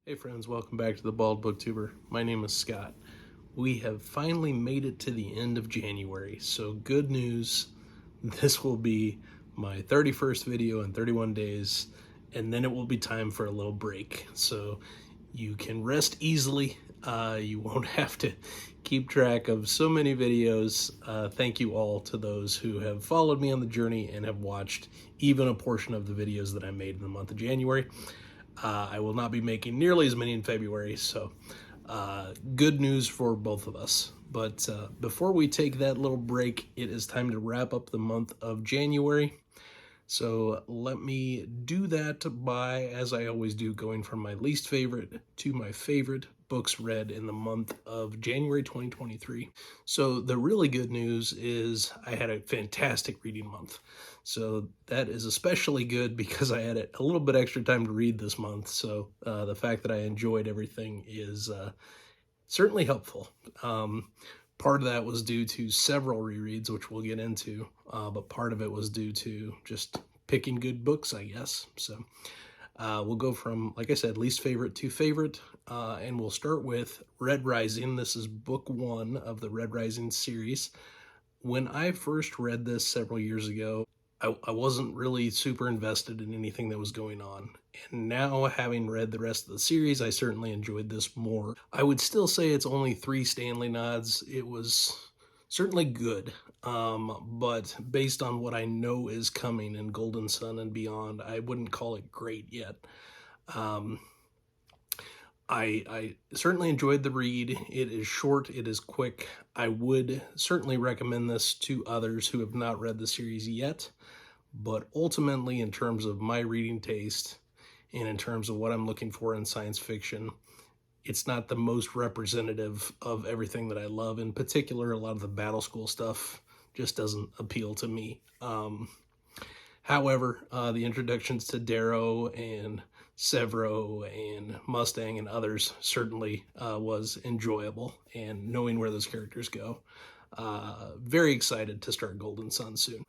Hey friends, welcome back to the Bald Booktuber. My name is Scott. We have finally made it to the end of January, so good news. This will be my 31st video in 31 days, and then it will be time for a little break. So you can rest easily. You won't have to keep track of so many videos. Thank you all to those who have followed me on the journey and have watched even a portion of the videos that I made in the month of January. I will not be making nearly as many in February, so good news for both of us. But before we take that little break, it is time to wrap up the month of January. So let me do that by, as I always do, going from my least favorite to my favorite books read in the month of January 2023. So the really good news is I had a fantastic reading month. So that is especially good because I had a little bit extra time to read this month. So the fact that I enjoyed everything is certainly helpful. Part of that was due to several rereads, which we'll get into, but part of it was due to just picking good books, I guess. So we'll go from, like I said, least favorite to favorite, and we'll start with Red Rising. This is book one of the Red Rising series. When I first read this several years ago, I wasn't really super invested in anything that was going on. And now, having read the rest of the series, I certainly enjoyed this more. I would still say it's only 3 Stanley nods. It was certainly good, but based on what I know is coming in Golden Sun and beyond, I wouldn't call it great yet. I certainly enjoyed the read. It is short, it is quick. I would certainly recommend this to others who have not read the series yet. But ultimately, in terms of my reading taste and in terms of what I'm looking for in science fiction, it's not the most representative of everything that I love. In particular, a lot of the battle school stuff just doesn't appeal to me. However, the introductions to Darrow and Severo and Mustang and others certainly was enjoyable, and knowing where those characters go. Very excited to start Golden Sun soon.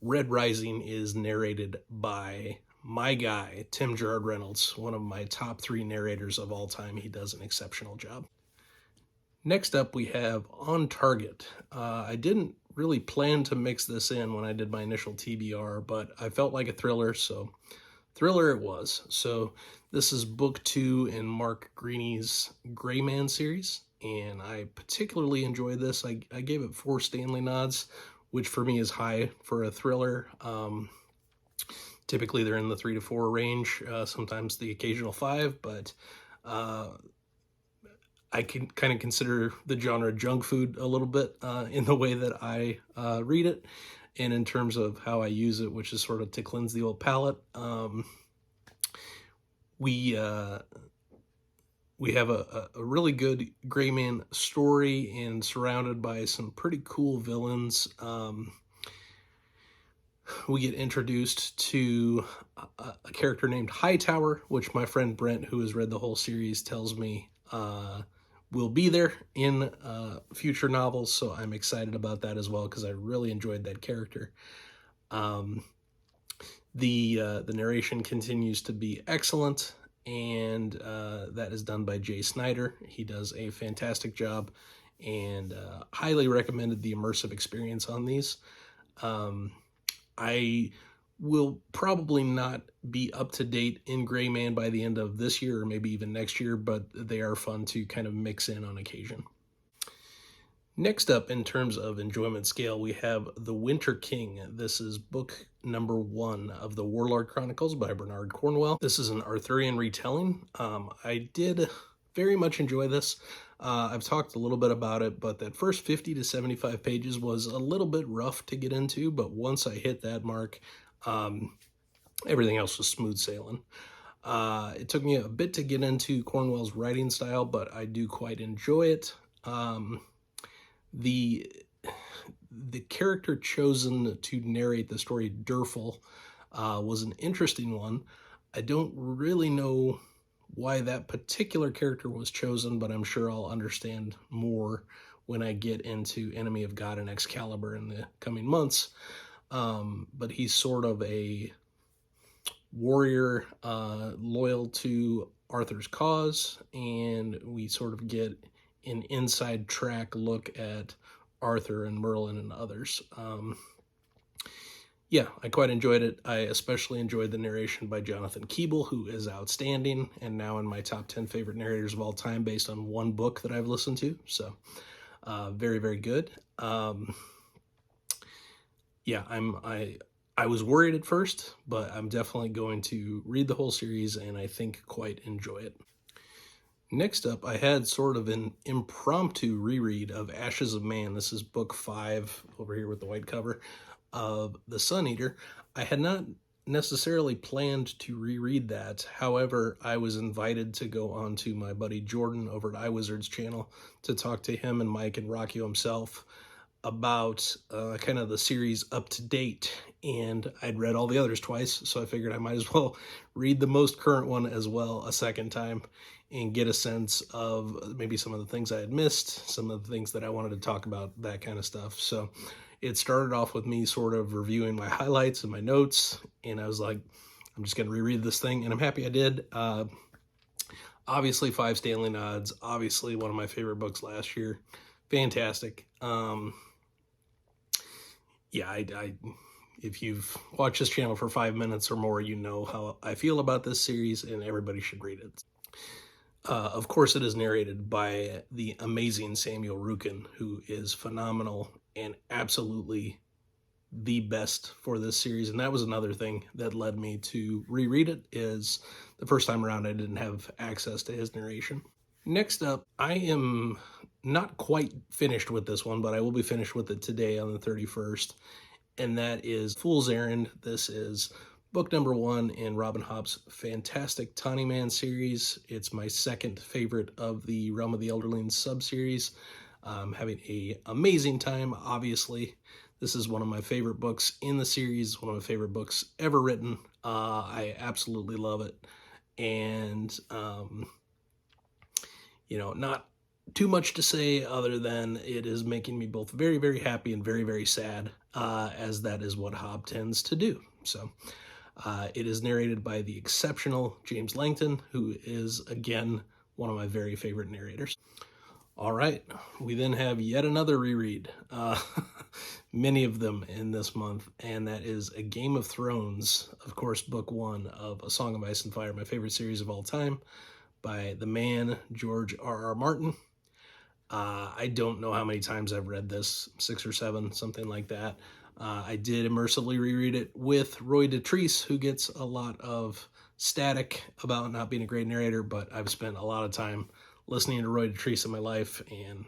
Red Rising is narrated by my guy, Tim Gerard Reynolds, one of my top 3 narrators of all time. He does an exceptional job. Next up, we have On Target. I didn't really plan to mix this in when I did my initial TBR, but I felt like a thriller, so thriller it was. So this is book 2 in Mark Greeny's Gray Man series, and I particularly enjoyed this. I gave it 4 Stanley nods, which for me is high for a thriller. Typically they're in the 3 to 4 range, sometimes the occasional 5, but I can kind of consider the genre junk food a little bit in the way that I read it, and in terms of how I use it, which is sort of to cleanse the old palate. We have a really good Gray Man story and surrounded by some pretty cool villains. We get introduced to a character named Hightower, which my friend Brent, who has read the whole series, tells me will be there in future novels, so I'm excited about that as well because I really enjoyed that character. The narration continues to be excellent, and that is done by Jay Snyder. He does a fantastic job, and highly recommended the immersive experience on these. I will probably not be up to date in Gray Man by the end of this year or maybe even next year, but they are fun to kind of mix in on occasion. Next up, in terms of enjoyment scale, we have The Winter King. This is book number 1 of the Warlord Chronicles by Bernard Cornwell. This is an Arthurian retelling. I did very much enjoy this. I've talked a little bit about it, but that first 50 to 75 pages was a little bit rough to get into, but once I hit that mark, everything else was smooth sailing. It took me a bit to get into Cornwell's writing style, but I do quite enjoy it. The character chosen to narrate the story, Durfel, was an interesting one. I don't really know why that particular character was chosen, but I'm sure I'll understand more when I get into Enemy of God and Excalibur in the coming months. But he's sort of a warrior loyal to Arthur's Cause, and we sort of get an inside track look at Arthur and Merlin and others. Yeah, I quite enjoyed it. I especially enjoyed the narration by Jonathan Keeble, who is outstanding, and now in my top 10 favorite narrators of all time based on one book that I've listened to. So, very, very good. Yeah, I was worried at first, but I'm definitely going to read the whole series and I think quite enjoy it. Next up, I had sort of an impromptu reread of Ashes of Man. This is book 5 over here with the white cover of The Sun Eater. I had not necessarily planned to reread that. However, I was invited to go on to my buddy Jordan over at iWizard's channel to talk to him and Mike and Rocky himself about kind of the series up to date, and I'd read all the others twice, so I figured I might as well read the most current one as well a second time and get a sense of maybe some of the things I had missed, some of the things that I wanted to talk about, that kind of stuff. So it started off with me sort of reviewing my highlights and my notes, and I was like, I'm just going to reread this thing, and I'm happy I did. Obviously, 5 Stanley Nods, obviously one of my favorite books last year. Fantastic. Yeah, if you've watched this channel for 5 minutes or more, you know how I feel about this series, and everybody should read it. Of course, it is narrated by the amazing Samuel Rukin, who is phenomenal and absolutely the best for this series. And that was another thing that led me to reread it, is the first time around I didn't have access to his narration. Next up, I am not quite finished with this one, but I will be finished with it today on the 31st, and that is Fool's Errand. This is book number 1 in Robin Hobb's fantastic Tawny Man series. It's my second favorite of the Realm of the Elderlings sub-series. I'm having an amazing time, obviously. This is one of my favorite books in the series, one of my favorite books ever written. I absolutely love it. And, you know, not too much to say other than it is making me both very, very happy and very, very sad, as that is what Hobb tends to do. So it is narrated by the exceptional James Langton, who is, again, one of my very favorite narrators. All right, we then have yet another reread, many of them in this month, and that is A Game of Thrones, of course, book 1 of A Song of Ice and Fire, my favorite series of all time, by the man George R.R. Martin. I don't know how many times I've read this, 6 or 7, something like that. I did immersively reread it with Roy Dotrice, who gets a lot of static about not being a great narrator, but I've spent a lot of time listening to Roy Dotrice in my life, and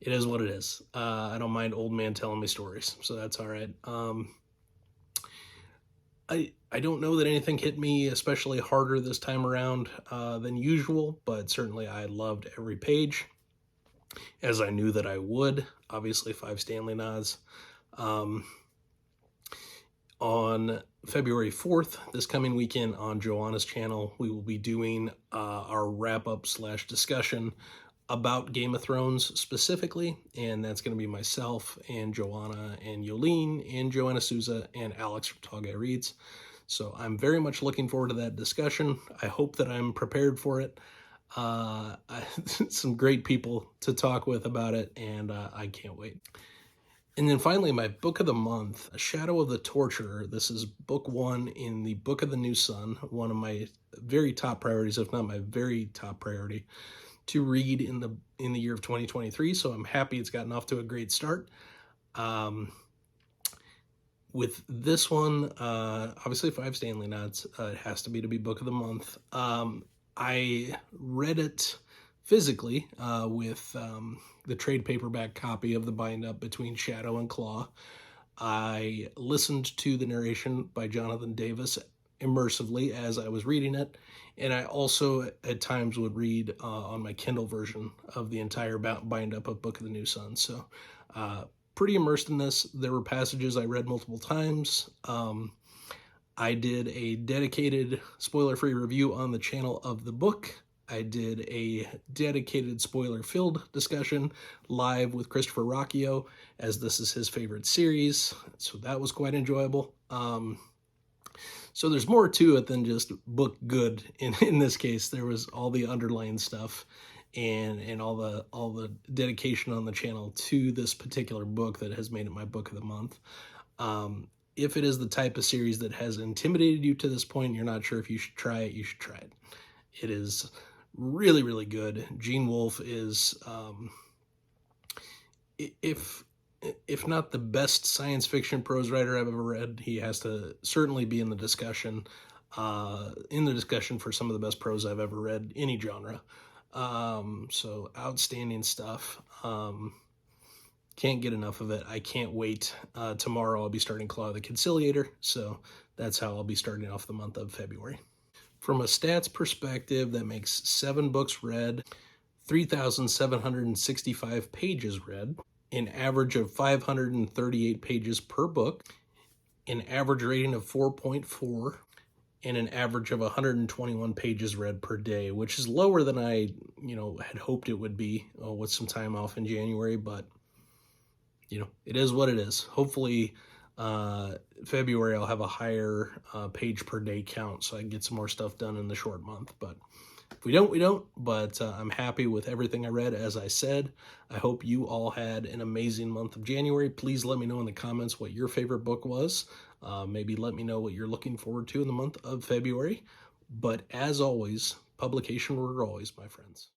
it is what it is. I don't mind old man telling me stories, so that's all right. I don't know that anything hit me especially harder this time around than usual, but certainly I loved every page, as I knew that I would. Obviously, 5 Stanley Nods. On February 4th, this coming weekend on Joanna's channel, we will be doing our wrap-up / discussion about Game of Thrones specifically, and that's going to be myself and Joanna and Yolene and Joanna Souza and Alex from Tall Guy Reads. So I'm very much looking forward to that discussion. I hope that I'm prepared for it. Some great people to talk with about it, and I can't wait. And then finally, my book of the month, A Shadow of the Torturer. This is book 1 in the Book of the New Sun, one of my very top priorities, if not my very top priority, to read in the year of 2023. So I'm happy it's gotten off to a great start. With this one, obviously 5 Stanley Nods, it has to be book of the month. I read it physically with the trade paperback copy of the bind-up between Shadow and Claw. I listened to the narration by Jonathan Davis immersively as I was reading it, and I also at times would read on my Kindle version of the entire bind-up of Book of the New Sun. So pretty immersed in this. There were passages I read multiple times. I did a dedicated spoiler-free review on the channel of the book. I did a dedicated spoiler-filled discussion live with Christopher Rocchio, as this is his favorite series, so that was quite enjoyable. So there's more to it than just book good. In this case, there was all the underlying stuff and all the dedication on the channel to this particular book that has made it my book of the month. If it is the type of series that has intimidated you to this point, and you're not sure if you should try it, you should try it. It is really, really good. Gene Wolfe is, if not the best science fiction prose writer I've ever read, he has to certainly be in the discussion for some of the best prose I've ever read, any genre. So outstanding stuff. Can't get enough of it. I can't wait. Tomorrow I'll be starting Claw of the Conciliator, so that's how I'll be starting off the month of February. From a stats perspective, that makes 7 books read, 3,765 pages read, an average of 538 pages per book, an average rating of 4.4, and an average of 121 pages read per day, which is lower than I, had hoped it would be with some time off in January, but it is what it is. Hopefully, February I'll have a higher page per day count so I can get some more stuff done in the short month. But if we don't, we don't. But I'm happy with everything I read, as I said. I hope you all had an amazing month of January. Please let me know in the comments what your favorite book was. Maybe let me know what you're looking forward to in the month of February. But as always, publication order always, my friends.